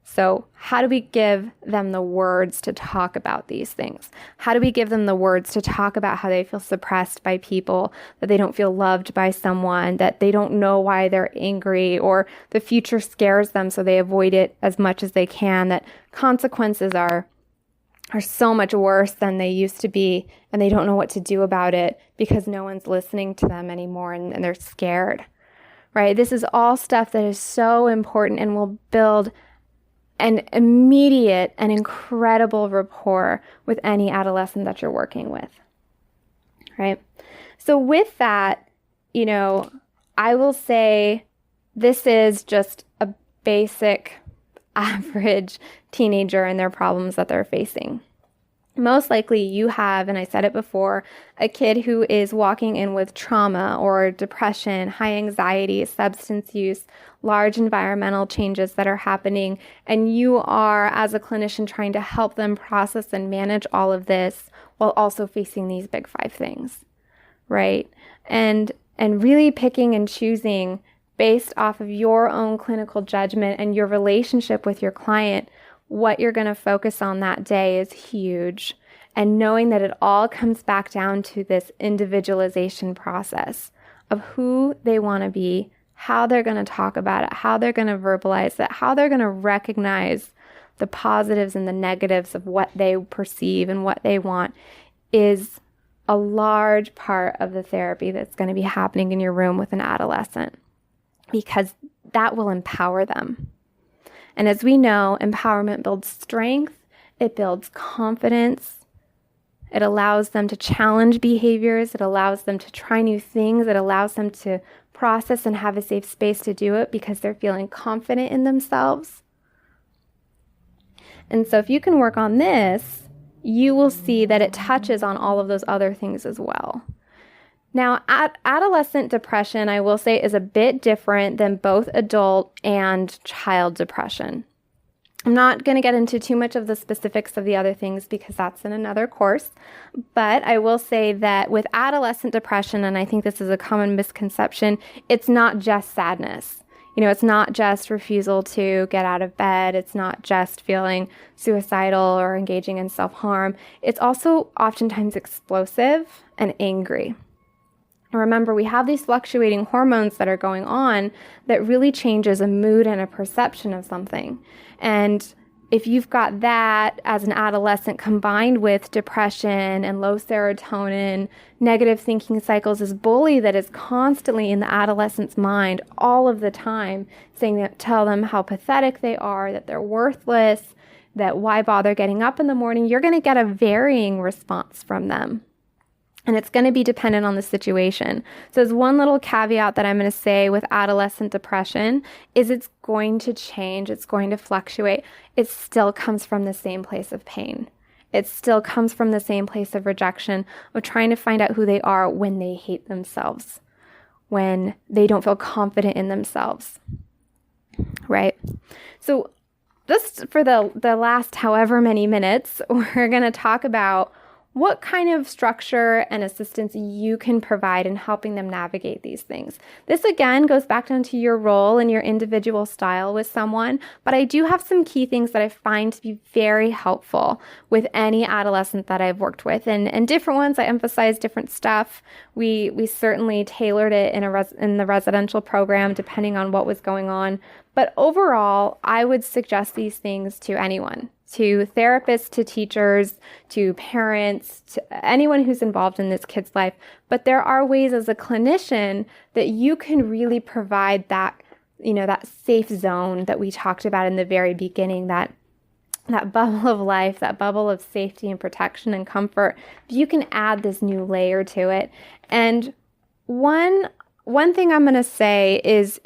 So how do we give them the words to talk about these things? How do we give them the words to talk about how they feel suppressed by people, that they don't feel loved by someone, that they don't know why they're angry, or the future scares them so they avoid it as much as they can, that consequences are so much worse than they used to be, and they don't know what to do about it because no one's listening to them anymore, and they're scared, right? This is all stuff that is so important and will build an immediate and incredible rapport with any adolescent that you're working with, right? So with that, I will say this is just a basic average teenager and their problems that they're facing. Most likely you have, and I said it before, a kid who is walking in with trauma or depression, high anxiety, substance use, large environmental changes that are happening, and you are, as a clinician, trying to help them process and manage all of this while also facing these big 5 things, right? And really picking and choosing based off of your own clinical judgment and your relationship with your client, what you're going to focus on that day is huge. And knowing that it all comes back down to this individualization process of who they want to be, how they're going to talk about it, how they're going to verbalize it, how they're going to recognize the positives and the negatives of what they perceive and what they want is a large part of the therapy that's going to be happening in your room with an adolescent, because that will empower them. And as we know, empowerment builds strength, it builds confidence, it allows them to challenge behaviors, it allows them to try new things, it allows them to process and have a safe space to do it because they're feeling confident in themselves. And so if you can work on this, you will see that it touches on all of those other things as well. Now, adolescent depression, I will say, is a bit different than both adult and child depression. I'm not going to get into too much of the specifics of the other things because that's in another course, but I will say that with adolescent depression, and I think this is a common misconception, it's not just sadness. It's not just refusal to get out of bed. It's not just feeling suicidal or engaging in self-harm. It's also oftentimes explosive and angry. Remember, we have these fluctuating hormones that are going on that really changes a mood and a perception of something. And if you've got that as an adolescent combined with depression and low serotonin, negative thinking cycles, this bully that is constantly in the adolescent's mind all of the time, tell them how pathetic they are, that they're worthless, that why bother getting up in the morning, you're going to get a varying response from them. And it's going to be dependent on the situation. So there's one little caveat that I'm going to say with adolescent depression is it's going to change. It's going to fluctuate. It still comes from the same place of pain. It still comes from the same place of rejection, of trying to find out who they are when they hate themselves, when they don't feel confident in themselves, right? So just for the last however many minutes, we're going to talk about what kind of structure and assistance you can provide in helping them navigate these things. This again goes back down to your role and your individual style with someone, but I do have some key things that I find to be very helpful with any adolescent that I've worked with, and different ones. I emphasize different stuff. We certainly tailored it in the residential program depending on what was going on, but overall, I would suggest these things to anyone. To therapists, to teachers, to parents, to anyone who's involved in this kid's life. But there are ways as a clinician that you can really provide that, that safe zone that we talked about in the very beginning, that bubble of life, that bubble of safety and protection and comfort. You can add this new layer to it. And one thing I'm going to say is,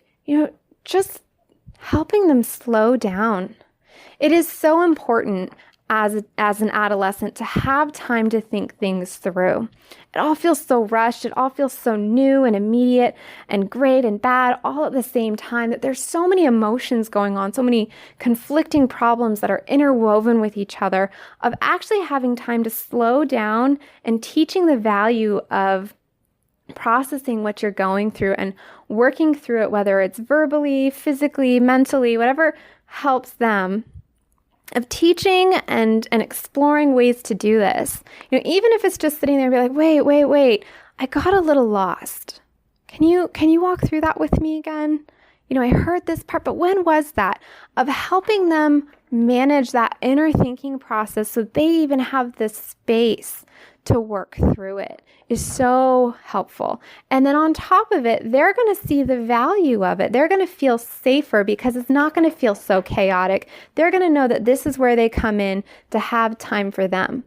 just helping them slow down. It is so important as an adolescent to have time to think things through. It all feels so rushed. It all feels so new and immediate and great and bad all at the same time, that there's so many emotions going on, so many conflicting problems that are interwoven with each other, of actually having time to slow down and teaching the value of processing what you're going through and working through it, whether it's verbally, physically, mentally, whatever helps them, of teaching and exploring ways to do this. Even if it's just sitting there and be like, wait, I got a little lost. Can you walk through that with me again? I heard this part, but when was that? Of helping them manage that inner thinking process so they even have the space to work through it is so helpful. And then on top of it, they're going to see the value of it. They're going to feel safer because it's not going to feel so chaotic. They're going to know that this is where they come in to have time for them,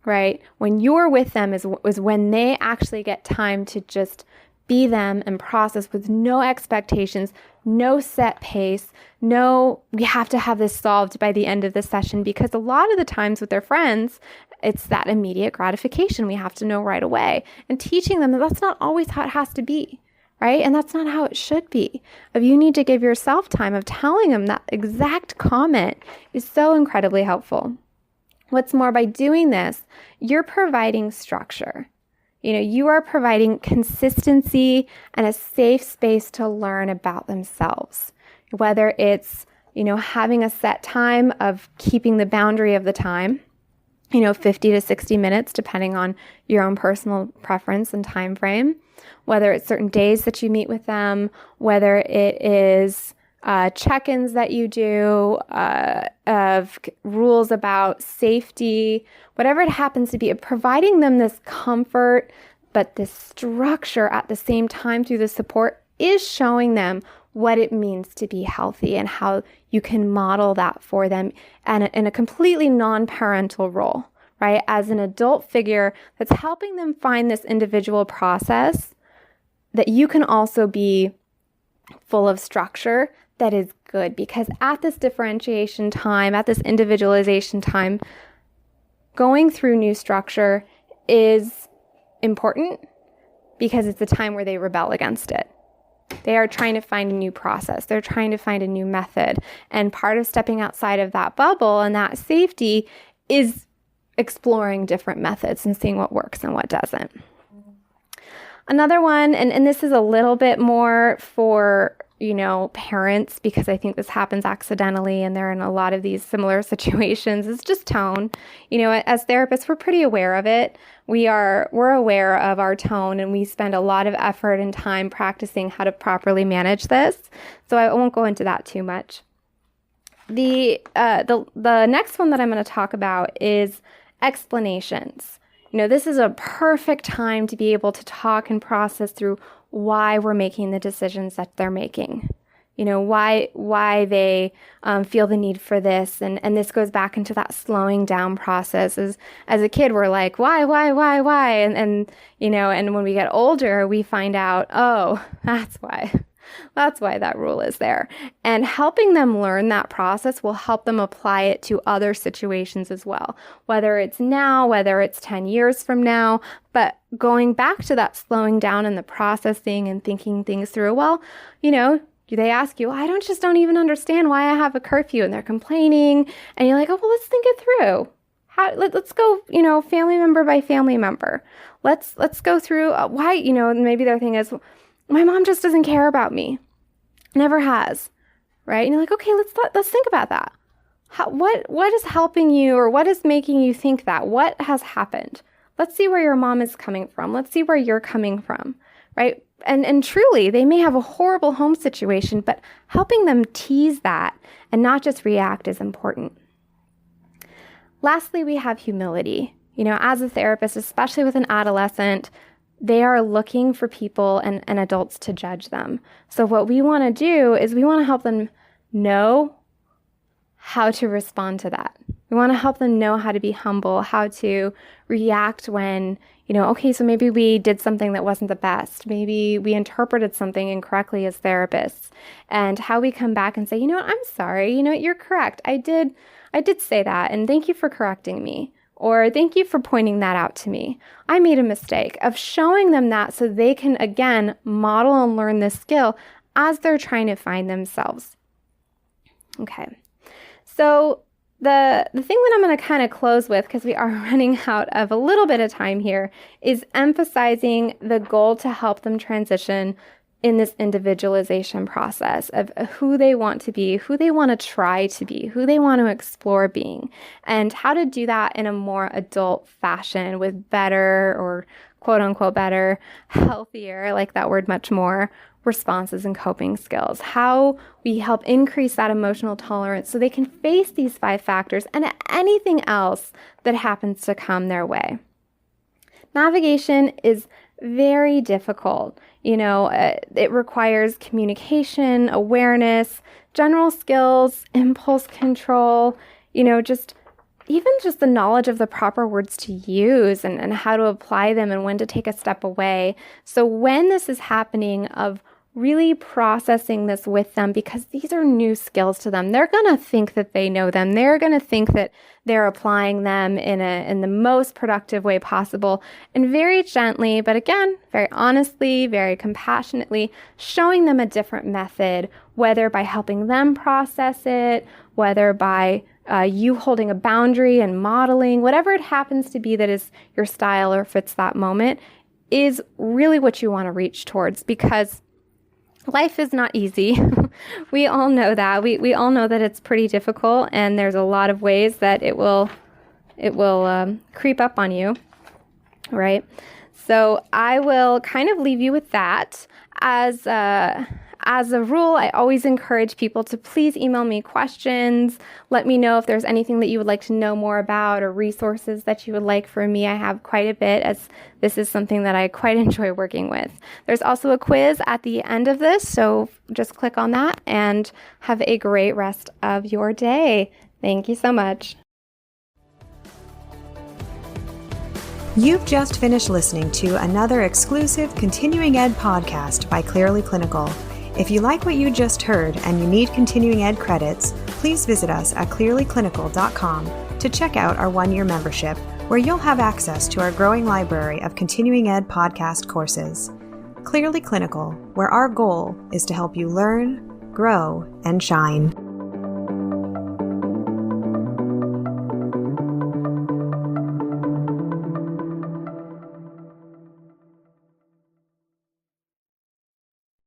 right? When you're with them is when they actually get time to just be them and process with no expectations, no set pace, no, we have to have this solved by the end of the session, because a lot of the times with their friends, it's that immediate gratification we have to know right away, and teaching them that that's not always how it has to be, right? And that's not how it should be. If you need to give yourself time of telling them that exact comment is so incredibly helpful. What's more, by doing this, you're providing structure. You are providing consistency and a safe space to learn about themselves. Whether it's, having a set time of keeping the boundary of the time, 50 to 60 minutes, depending on your own personal preference and time frame, whether it's certain days that you meet with them, whether it is check-ins that you do, of rules about safety, whatever it happens to be, providing them this comfort, but this structure at the same time through the support is showing them what it means to be healthy and how you can model that for them and in a completely non-parental role, right? As an adult figure that's helping them find this individual process, that you can also be full of structure that is good, because at this differentiation time, at this individualization time, going through new structure is important because it's a time where they rebel against it. They are trying to find a new process. They're trying to find a new method. And part of stepping outside of that bubble and that safety is exploring different methods and seeing what works and what doesn't. Another one, and this is a little bit more for parents, because I think this happens accidentally and they're in a lot of these similar situations, is just tone. As therapists, we're pretty aware of it. We're aware of our tone, and we spend a lot of effort and time practicing how to properly manage this. So I won't go into that too much. The next one that I'm going to talk about is explanations. This is a perfect time to be able to talk and process through why we're making the decisions that they're making. Why they feel the need for this. And this goes back into that slowing down process. As a kid, we're like, why? And when we get older, we find out, oh, that's why. That's why that rule is there. And helping them learn that process will help them apply it to other situations as well, whether it's now, whether it's 10 years from now. But going back to that slowing down and the processing and thinking things through, well, they ask you, I don't even understand why I have a curfew, and they're complaining. And you're like, oh, well, let's think it through. Let's go, family member by family member. Let's go through why, maybe their thing is, my mom just doesn't care about me. Never has, right? And you're like, okay, let's think about that. What is helping you, or what is making you think that? What has happened? Let's see where your mom is coming from. Let's see where you're coming from, right? And truly, they may have a horrible home situation, but helping them tease that and not just react is important. Lastly, we have humility. As a therapist, especially with an adolescent, they are looking for people and adults to judge them. So what we want to do is we want to help them know how to respond to that. We want to help them know how to be humble, how to react when, okay, so maybe we did something that wasn't the best. Maybe we interpreted something incorrectly as therapists, and how we come back and say, I'm sorry, you're correct. I did say that, and thank you for correcting me. Or thank you for pointing that out to me. I made a mistake, of showing them that so they can, again, model and learn this skill as they're trying to find themselves. Okay. So the thing that I'm going to kind of close with, because we are running out of a little bit of time here, is emphasizing the goal to help them transition in this individualization process of who they want to be, who they want to try to be, who they want to explore being, and how to do that in a more adult fashion with better, or quote unquote better, healthier, I like that word much more, responses and coping skills. How we help increase that emotional tolerance so they can face these 5 factors and anything else that happens to come their way. Navigation is very difficult. It requires communication, awareness, general skills, impulse control, just the knowledge of the proper words to use and how to apply them and when to take a step away. So when this is happening, of really processing this with them, because these are new skills to them. They're going to think that they know them. They're going to think that they're applying them in the most productive way possible, and very gently, but again, very honestly, very compassionately, showing them a different method, whether by helping them process it, whether by you holding a boundary and modeling, whatever it happens to be that is your style or fits that moment, is really what you want to reach towards, because life is not easy. We all know that. We all know that it's pretty difficult, and there's a lot of ways that it will creep up on you, right? So I will kind of leave you with that. As a rule, I always encourage people to please email me questions. Let me know if there's anything that you would like to know more about, or resources that you would like from me. I have quite a bit, as this is something that I quite enjoy working with. There's also a quiz at the end of this, so just click on that and have a great rest of your day. Thank you so much. You've just finished listening to another exclusive continuing ed podcast by Clearly Clinical. If you like what you just heard and you need continuing ed credits, please visit us at clearlyclinical.com to check out our 1-year membership, where you'll have access to our growing library of continuing ed podcast courses. Clearly Clinical, where our goal is to help you learn, grow, and shine.